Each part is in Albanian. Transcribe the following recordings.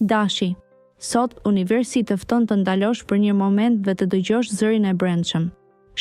Dashi. Sot, universi të fton të ndalosh për një moment dhe të dëgjosh zërin e brendshëm.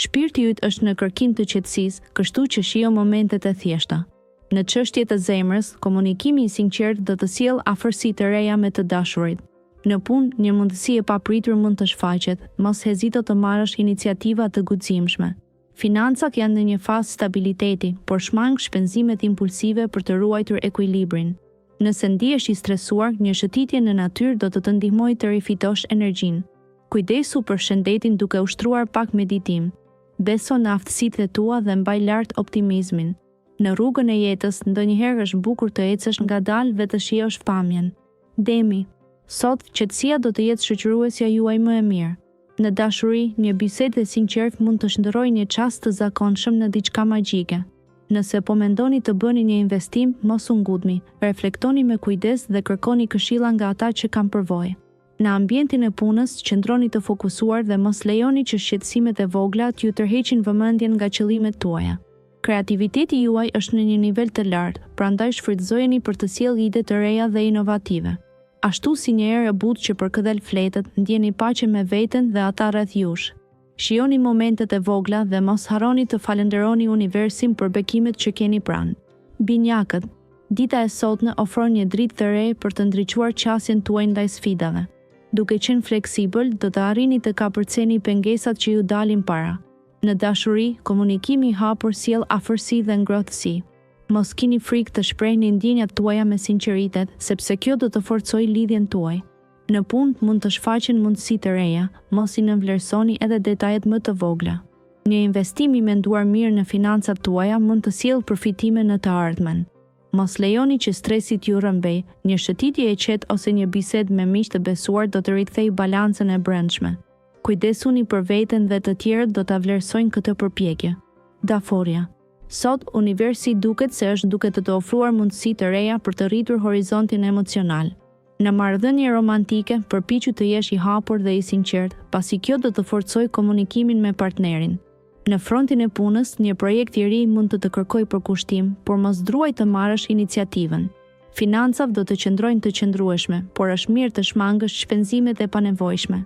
Shpirti yt është në kërkim të qetësisë, kështu që shijo momentet e thjeshta. Në çështje të zemrës, komunikimi i sinqert do të sjellë afërsi të reja me të dashurit. Në punë, një mundësi e papritur mund të shfaqet, mos hezito të marrësh iniciativa të guximshme. Financat janë në një fazë stabiliteti, por shmang shpenzimet impulsive për të ruajtur ekuilibrin. Nëse ndihesh i stresuar, një shëtitje në natyrë do të ndihmojë të rifitosh energjinë. Kujdesu për shëndetin duke ushtruar pak meditim. Beso në aftësitë tua dhe mbaj lart optimizmin. Në rrugën e jetës, ndonjëherë është bukur të ecësh ngadalë dhe të shijosh pamjen. Demi. Sot, qetësia do të jetë shoqëruesja juaj më e mirë. Në dashuri, një bisedë e sinqert mund të shndërrojë një çast të zakonshëm në diçka magjike. Nëse po mendoni të bëni një investim, mos u ngudni, reflektoni me kujdes dhe kërkoni këshilla nga ata që kanë përvojë. Në ambientin e punës, qëndroni të fokusuar dhe mos lejoni që shqetësimet e vogla t'ju tërheqin vëmendjen nga qëllimet tuaja. Kreativiteti juaj është në një nivel të lartë, prandaj shfrytëzojeni për të sjellë ide të reja dhe inovative. Ashtu si një erë e butë që përkëdhel fletët, ndjeni paqe me veten dhe ata rreth jush. Shijoni momentet e vogla dhe mos harroni të falenderoni universin për bekimet që keni pranë. Binjakët. Dita e sotme ofron një dritë të re për të ndriçuar qasjen tuaj ndaj sfidave. Duke qenë fleksibël, do të arrini të kapërceni pengesat që ju dalin para. Në dashuri, komunikimi i hapur sjell afërsi dhe ngrohtësi. Mos kini frikë të shprehni ndjenjat tuaja me sinqeritet, sepse kjo do të forcojë lidhjen tuaj. Në punë mund të shfaqen mundësi të reja, mos i nënvlerësoni edhe detajet më të vogla. Një investim i menduar mirë në financat tuaja mund të sjellë përfitime në të ardhmen. Mos lejoni që stresi t'ju rrëmbej, një shëtitje e qetë ose një bisedë me miq të besuar do të rikthejë balancën e brendshme. Kujdesuni për veten dhe të tjerët do ta vlerësojnë këtë përpjekje. Daforia. Sot, universi duket se është duke të ofruar mundësi të reja për të rritur horizontin emocional. Në marrëdhënie romantike, përpiqu të jesh i hapur dhe i sinqert, pasi kjo do të forcojë komunikimin me partnerin. Në frontin e punës, një projekt i ri mund të kërkojë përkushtim, por mos druaj të marrësh iniciativën. Financat do të qëndrojnë të qëndrueshme, por është mirë të shmangësh shpenzimet e panevojshme.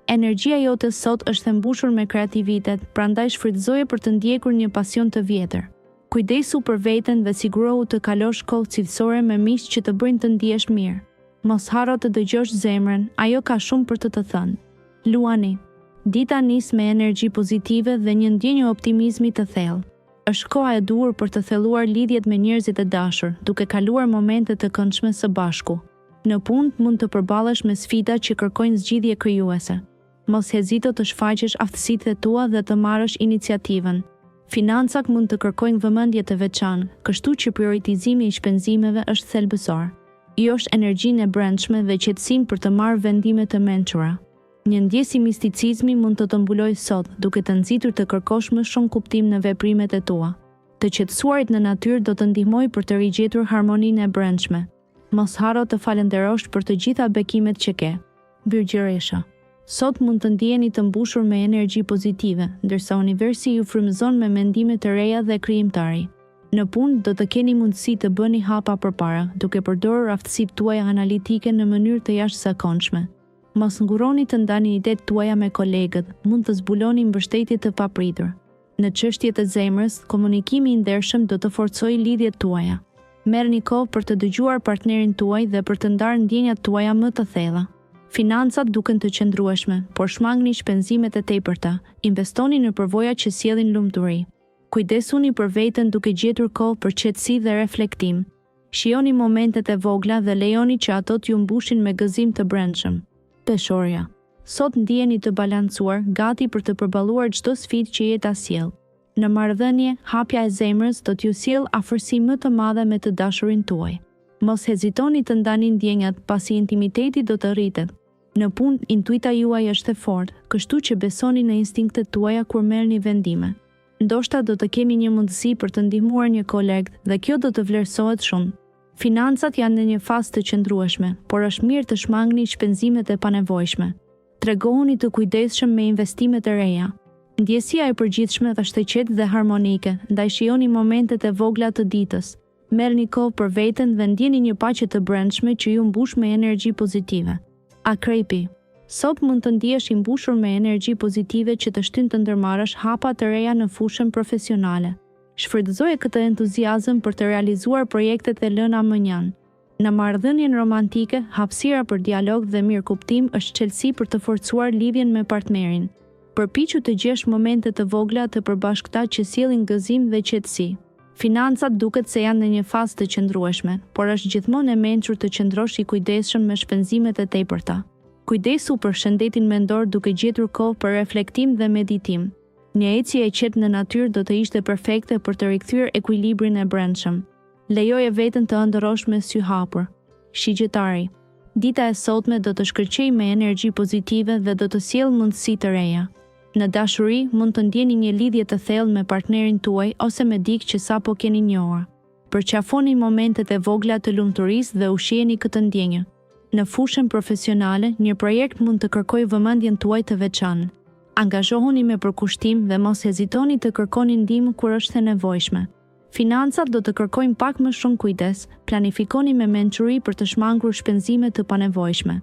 Energjia jote sot është e mbushur me kreativitet, prandaj shfrytëzoje për të ndjekur një pasion të vjetër. Kujdesu për veten dhe sigurohu të kalosh kohë cilësore me miq që të bëjnë të ndihesh mirë. Mos harro të dëgjosh zemrën, ajo ka shumë për të thënë. Luani. Dita nis me energji pozitive dhe një ndjenjë optimizmi të thellë. Është koha e duhur për të thelluar lidhjet me njerëzit e dashur, duke kaluar momente të këndshme së bashku. Në punë mund të përballesh me sfida që kërkojnë zgjidhje krijuese. Mos hezito të shfaqesh aftësitë e tua dhe të marrësh iniciativën. Financat mund të kërkojnë vëmendje të veçantë, kështu që prioritizimi i shpenzimeve është thelbësor. Josh energjinë e brendshme dhe qetësinë për të marrë vendime të mençura. Një ndjesë misticizmi mund të mbulojë sot, duke të nxitur të kërkosh më shumë kuptim në veprimet e tua. Të qetësuarit në natyrë do të ndihmojë për të rigjetur harmoninë e brendshme. Mos harro të falenderosh për të gjitha bekimet që ke. Birgjëresha. Sot mund të ndjeni të mbushur me energji pozitive, ndërsa universi ju frymëzon me mendime të reja dhe krijimtari. Në punë do të keni mundësi të bëni hapa përpara, duke përdorur aftësitë tuaja analitike në mënyrë të jashtëzakonshme. Mos nguroni të ndani idetë tuaja me kolegët, mund të zbuloni mbështetje të papritur. Në çështje të zemrës, komunikimi i ndershëm do të forcojë lidhjet tuaja. Merrni kohë për të dëgjuar partnerin tuaj dhe për të ndarë ndjenjat tuaja më të thella. Financat duken të qëndrueshme, por shmangni shpenzimet e tepërta, investoni në përvoja që sjellin lumturi. Kujdesuni për veten duke gjetur kohë për qetësi dhe reflektim. Shijoni momentet e vogla dhe lejoni që ato t'ju mbushin me gëzim të brendshëm. Peshorja. Sot ndjeni të balancuar, gati për të përballuar çdo sfidë që jeta sjell. Në marrëdhënie, hapja e zemrës do t'ju sjellë afërsi më të madhe me të dashurin tuaj. Mos hezitoni të ndani ndjenjat, pasi intimiteti do të rritet. Në punë, intuita juaj është e fortë, kështu që besoni në instinktet tuaja kur merrni vendime. Ndoshta do të kemi një mundësi për të ndihmuar një koleg dhe kjo do të vlerësohet shumë. Financat janë në një fazë të qëndrueshme, por është mirë të shmangni shpenzimet e panevojshme. Tregohuni të kujdesshëm me investimet e reja. Ndjesia e përgjithshme është e qetë dhe harmonike, ndaj shijoni momentet e vogla të ditës. Merrni kohë për veten dhe ndjeni një paqe të brendshme që ju mbush me energji pozitive. Akrepi. Sot mund të ndihesh i mbushur me energji pozitive që të shtyn të ndërmarrësh hapa të reja në fushën profesionale. Shfrytëzoje këtë entuziazëm për të realizuar projektet e lëna më njanë. Në marrëdhënien romantike, hapësira për dialog dhe mirëkuptim është çelësi për të forcuar lidhjen me partnerin. Përpiqu të gjesh momente të vogla të përbashkëta që sjellin gëzim dhe qetësi. Financat duket se janë në një fazë të qëndrueshme, por është gjithmonë e mençur të qëndrosh i kujdesshëm me shpenzimet e tepërta. Kujdesu për shëndetin mendor duke gjetur kohë për reflektim dhe meditim. Një ecje e qetë në natyrë do të ishte perfekte për të rikthyer ekuilibrin e brendshëm. Lejoje veten të ëndërrosh me sy hapur. Shigjetari. Dita e sotme do të shkëlqejë me energji pozitive dhe do të sjellë mundësi të reja. Në dashuri mund të ndjeni një lidhje të thellë me partnerin tuaj ose me dikë që sapo keni njohur. Përqafoni momentet e vogla të lumturisë dhe ushqiheni këtë ndjenjë. Në fushën profesionale, një projekt mund të kërkojë vëmendjen tuaj të veçantë. Angazhohuni me përkushtim dhe mos hezitoni të kërkoni ndihmë kur është e nevojshme. Financat do të kërkojnë pak më shumë kujdes, planifikoni me mençuri për të shmangur shpenzime të panevojshme.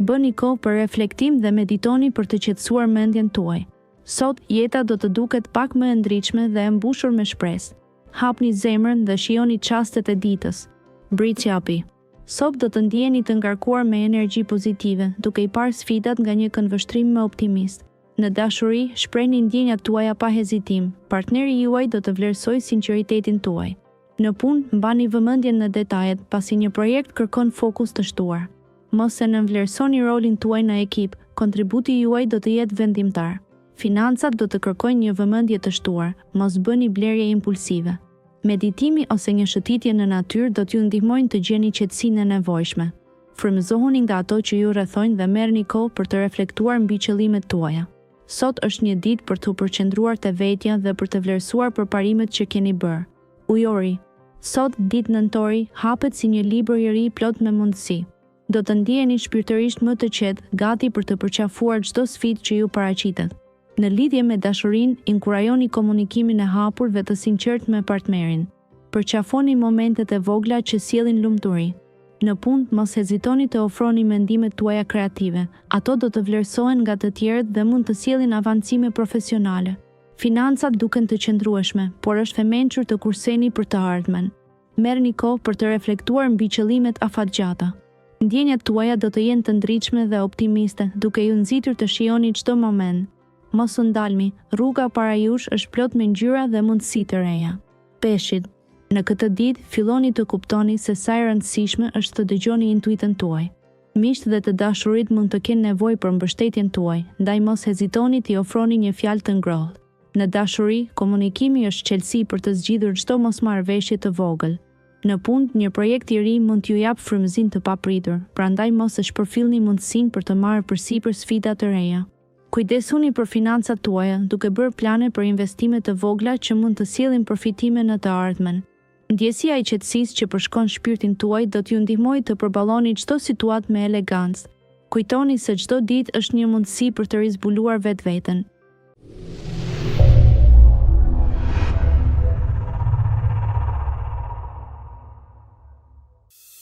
Bëni kohë për reflektim dhe meditoni për të qetësuar mendjen tuaj. Sot, jeta do të duket pak më e ndritshme dhe e mbushur me shpresë. Hapni zemrën dhe shijoni çastet e ditës. Briçapi. Sot do të ndjeni të ngarkuar me energji pozitive, duke i parë sfidat nga një këndvështrim më optimist. Në dashuri, shprehni ndjenjat tuaja pa hezitim. Partneri juaj do të vlerësojë sinqeritetin tuaj. Në punë, mbani vëmendjen në detajet, pasi një projekt kërkon fokus të shtuar. Mos e nënvlerësoni rolin tuaj në ekip, kontributi juaj do të jetë vendimtar. Financat do të kërkojnë një vëmendje të shtuar, mos bëni blerje impulsive. Meditimi ose një shëtitje në natyrë do t'ju ndihmojnë të gjeni qetësinë e nevojshme. Frymëzohuni nga ato që ju rrethojnë dhe merrni kohë për të reflektuar mbi qëllimet tuaja. Sot është një ditë për të përqendruar te vetja dhe për të vlerësuar përparimet që keni bërë. Ujori. Sot ditë nëntori hapet si një libër i ri plot me mundësi. Do të ndjeheni shpirtërisht më të qetë, gati për të përqafuar çdo sfidë që ju paraqitet. Në lidhje me dashurinë, inkurajoni komunikimin e hapur dhe të sinqert me partnerin. Përqafoni momentet e vogla që sjellin lumturi. Në punë, mos hezitoni të ofroni mendimet tuaja kreative. Ato do të vlerësohen nga të tjerët dhe mund të sjellin avancime profesionale. Financat duken të qëndrueshme, por është e mençur të kurseni për të ardhmen. Merrni kohë për të reflektuar mbi qëllimet afatgjata. Ndjenjat tuaja do të jenë të ndritshme dhe optimiste, duke ju nxitur të shijoni çdo moment. Mos u ndalni, rruga para jush është plot me ngjyra dhe mundësi të reja. Peshqit. Në këtë ditë, filloni të kuptoni se sa e rëndësishme është të dëgjoni intuitën tuaj. Miqtë dhe të dashurit mund të kenë nevojë për mbështetjen tuaj, ndaj mos hezitoni t'i ofroni një fjalë të ngrohtë. Në dashuri, komunikimi është çelësi për të zgjidhur çdo mosmarrëveshje të vogël. Në punë, një projekt i ri mund t'ju jap frymëzim të papritur, prandaj mos e shpërfillni mundësinë për të marrë përsipër sfida të reja. Kujdesuni për financat tuaja, duke bërë plane për investime të vogla që mund të sjellin përfitime në të ardhmen. Ndjesia e qetësisë që përshkon shpirtin tuaj do t'ju ndihmojë të përballoni çdo situatë me elegancë. Kujtoni se çdo ditë është një mundësi për të rizbuluar vetveten.